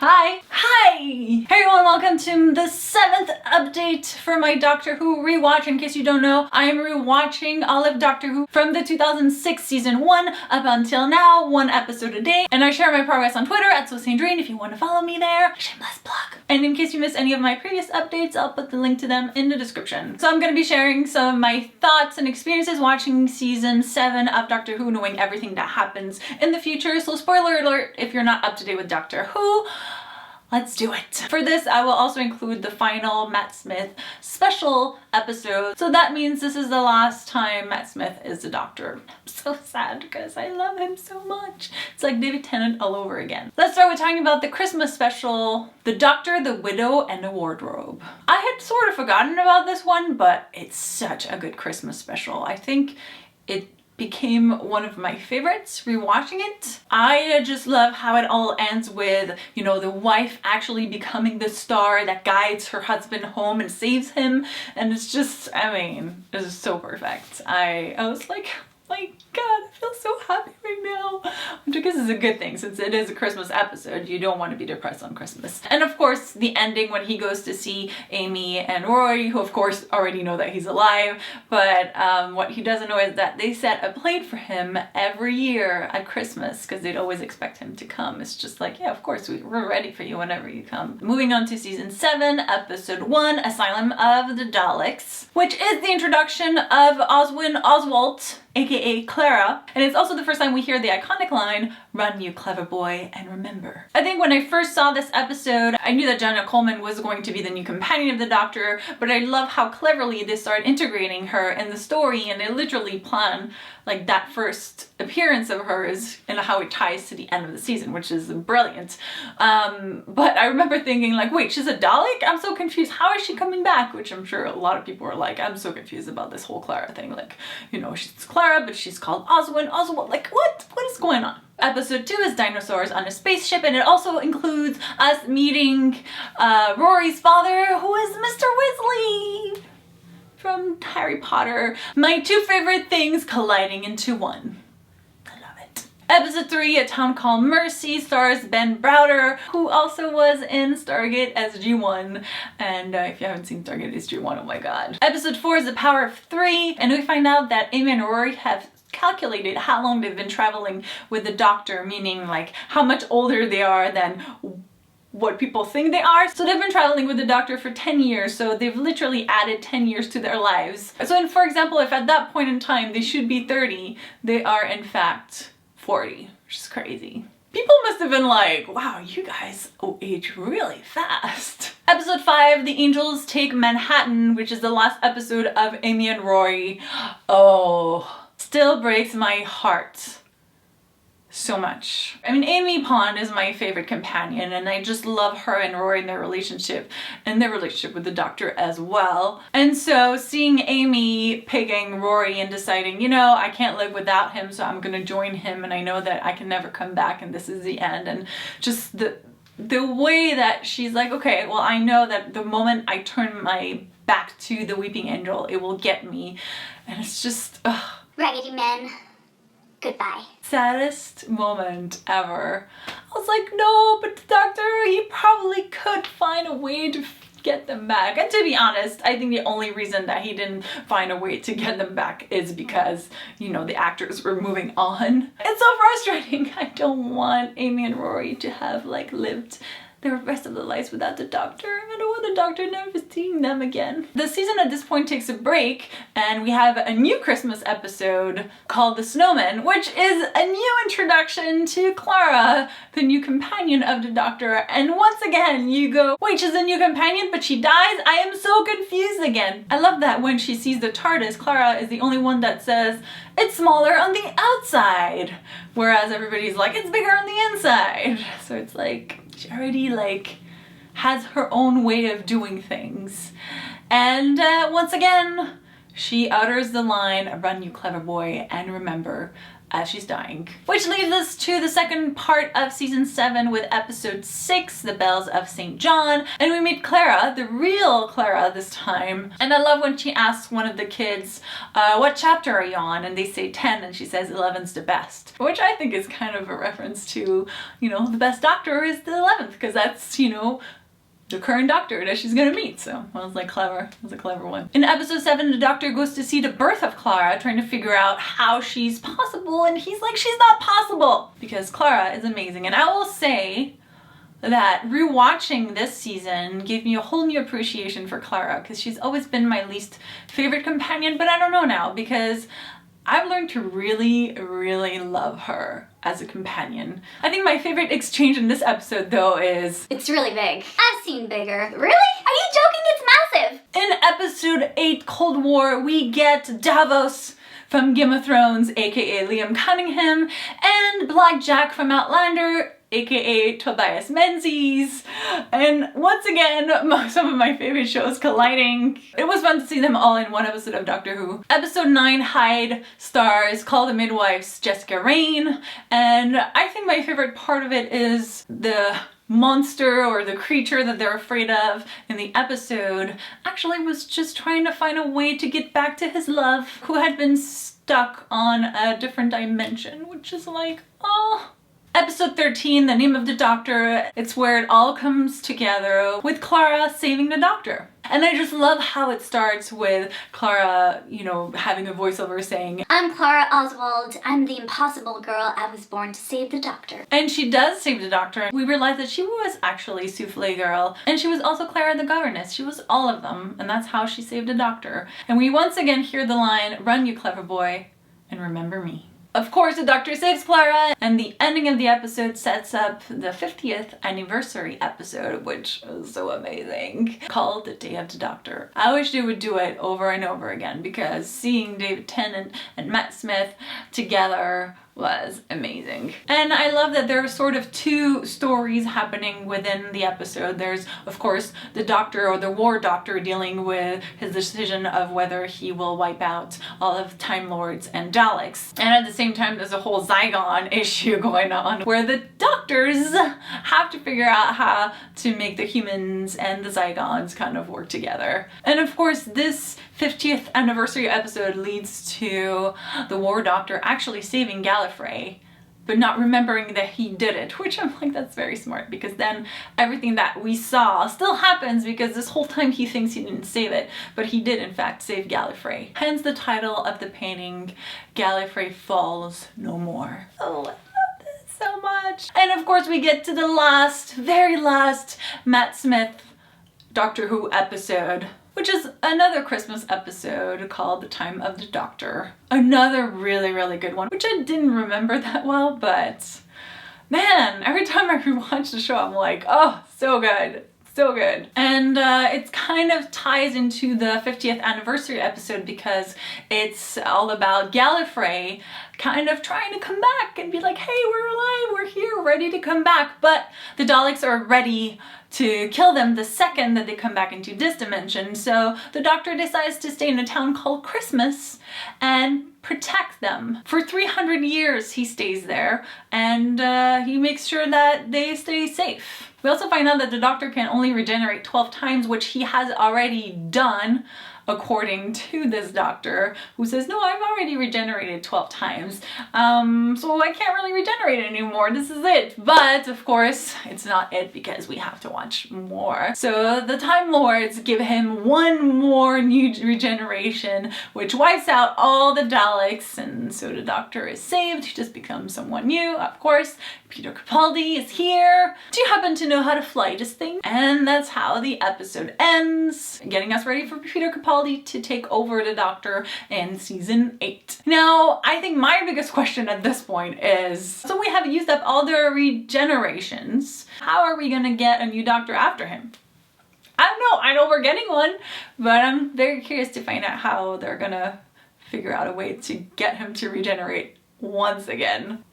Hi! Hi! Hey everyone, welcome to the 7th update for my Doctor Who rewatch. In case you don't know, I am rewatching all of Doctor Who from the 2006 season 1 up until now, 1 episode a day. And I share my progress on Twitter at Sandrine if you want to follow me there. Shameless plug. And in case you missed any of my previous updates, I'll put the link to them in the description. So I'm going to be sharing some of my thoughts and experiences watching season 7 of Doctor Who, knowing everything that happens in the future. So spoiler alert if you're not up to date with Doctor Who. Let's do it. For this, I will also include the final Matt Smith special episode. So that means this is the last time Matt Smith is the Doctor. I'm so sad because I love him so much. It's like David Tennant all over again. Let's start with talking about the Christmas special, The Doctor, the Widow, and the Wardrobe. I had sort of forgotten about this one, but it's such a good Christmas special. I think it became one of my favorites rewatching it. I just love how it all ends with, you know, the wife actually becoming the star that guides her husband home and saves him. And it's just, I mean, it's so perfect. I was like, my God, I feel so happy right now. Which I guess is a good thing since it is a Christmas episode. You don't want to be depressed on Christmas. And of course, the ending when he goes to see Amy and Rory, who of course already know that he's alive, but what he doesn't know is that they set a plate for him every year at Christmas because they'd always expect him to come. It's just like, yeah, of course, we're ready for you whenever you come. Moving on to season 7, episode 1, Asylum of the Daleks, which is the introduction of Oswald, aka Clara, and it's also the first time we hear the iconic line, "Run, you clever boy, and remember." I think when I first saw this episode, I knew that Jenna Coleman was going to be the new companion of the Doctor, but I love how cleverly they start integrating her in the story, and they literally plan like that first appearance of hers and how it ties to the end of the season, which is brilliant. But I remember thinking like, wait, she's a Dalek? I'm so confused. How is she coming back? Which I'm sure a lot of people are like, I'm so confused about this whole Clara thing. Like, you know, she's Clara, but she's called Oswald. Like, what is going on? Episode 2 is Dinosaurs on a spaceship, and it also includes us meeting Rory's father, who is Mr. Weasley from Harry Potter. My 2 favorite things colliding into one. I love it. Episode 3, A Town Called Mercy, stars Ben Browder, who also was in Stargate SG-1. And if you haven't seen Stargate SG-1, oh my god. Episode 4 is The Power of 3, and we find out that Amy and Rory have calculated how long they've been traveling with the Doctor, meaning like how much older they are than what people think they are. So they've been traveling with the Doctor for 10 years, so they've literally added 10 years to their lives. So for example, if at that point in time they should be 30, they are in fact 40, which is crazy. People must have been like, wow, you guys age really fast. Episode 5, The Angels Take Manhattan, which is the last episode of Amy and Rory. Oh, still breaks my heart so much. I mean, Amy Pond is my favorite companion, and I just love her and Rory and their relationship with the Doctor as well. And so seeing Amy picking Rory and deciding, you know, I can't live without him, so I'm gonna join him, and I know that I can never come back and this is the end, and just the way that she's like, okay, well, I know that the moment I turn my back to the Weeping Angel, it will get me. And it's just, ugh. Raggedy men, goodbye. Saddest moment ever. I was like, no, but the Doctor, he probably could find a way to get them back. And to be honest, I think the only reason that he didn't find a way to get them back is because, you know, the actors were moving on. It's so frustrating. I don't want Amy and Rory to have like lived the rest of their lives without the Doctor. I don't want the Doctor never seeing them again. The season at this point takes a break, and we have a new Christmas episode called The Snowman, which is a new introduction to Clara, the new companion of the Doctor. And once again, you go, wait, she's a new companion, but she dies? I am so confused again. I love that when she sees the TARDIS, Clara is the only one that says, it's smaller on the outside, whereas everybody's like, it's bigger on the inside. So it's like, she already like has her own way of doing things. And once again, she utters the line, "Run, you clever boy, and remember," as she's dying. Which leads us to the second part of season 7 with episode 6, The Bells of St. John. And we meet Clara, the real Clara this time. And I love when she asks one of the kids, what chapter are you on? And they say 10, and she says 11's the best. Which I think is kind of a reference to, you know, the best doctor is the 11th, because that's, you know, the current doctor that she's gonna meet. So I was like, clever. It was a clever one. In episode 7, the doctor goes to see the birth of Clara, trying to figure out how she's possible, and he's like, she's not possible, because Clara is amazing. And I will say that rewatching this season gave me a whole new appreciation for Clara, because she's always been my least favorite companion, but I don't know now, because I've learned to really, really love her as a companion. I think my favorite exchange in this episode, though, is... It's really big. I've seen bigger. Really? Are you joking? It's massive! In episode 8, Cold War, we get Davos from Game of Thrones, aka Liam Cunningham, and Black Jack from Outlander, aka Tobias Menzies, and once again, some of my favorite shows colliding. It was fun to see them all in one episode of Doctor Who. Episode 9, Hyde, stars Call the Midwives, Jessica Raine, and I think my favorite part of it is the monster or the creature that they're afraid of in the episode actually was just trying to find a way to get back to his love, who had been stuck on a different dimension, which is like, oh. Episode 13, The Name of the Doctor, it's where it all comes together with Clara saving the Doctor. And I just love how it starts with Clara, you know, having a voiceover saying, I'm Clara Oswald. I'm the impossible girl. I was born to save the Doctor. And she does save the Doctor. We realize that she was actually Souffle Girl, and she was also Clara the Governess. She was all of them, and that's how she saved the Doctor. And we once again hear the line, run you clever boy, and remember me. Of course, the Doctor saves Clara, and the ending of the episode sets up the 50th anniversary episode, which was so amazing, called The Day of the Doctor. I wish they would do it over and over again, because seeing David Tennant and Matt Smith together was amazing. And I love that there are sort of two stories happening within the episode. There's, of course, the Doctor, or the War Doctor, dealing with his decision of whether he will wipe out all of Time Lords and Daleks. And at the same time, there's a whole Zygon issue going on, where the Doctors have to figure out how to make the humans and the Zygons kind of work together. And of course, this 50th anniversary episode leads to the War Doctor actually saving Gallifrey, but not remembering that he did it, which I'm like, that's very smart, because then everything that we saw still happens, because this whole time he thinks he didn't save it, but he did in fact save Gallifrey. Hence the title of the painting, Gallifrey Falls No More. Oh, I love this so much. And of course we get to the last, very last Matt Smith Doctor Who episode, which is another Christmas episode called The Time of the Doctor. Another really, really good one, which I didn't remember that well, but man, every time I rewatch the show, I'm like, oh, so good. So good. And it kind of ties into the 50th anniversary episode, because it's all about Gallifrey kind of trying to come back and be like, hey, we're alive, we're here, ready to come back. But the Daleks are ready to kill them the second that they come back into this dimension. So the Doctor decides to stay in a town called Christmas and protect them. For 300 years he stays there, and he makes sure that they stay safe. We also find out that the Doctor can only regenerate 12 times, which he has already done, according to this doctor, who says, no, I've already regenerated 12 times, so I can't really regenerate anymore, this is it. But of course, it's not it, because we have to watch more. So the Time Lords give him one more new regeneration, which wipes out all the Daleks, and so the Doctor is saved. He just becomes someone new. Of course, Peter Capaldi is here. Do you happen to know how to fly this thing? And that's how the episode ends, getting us ready for Peter Capaldi to take over the Doctor in season 8. Now, I think my biggest question at this point is, so we have used up all the regenerations. How are we gonna get a new Doctor after him? I don't know. I know we're getting one, but I'm very curious to find out how they're gonna figure out a way to get him to regenerate once again.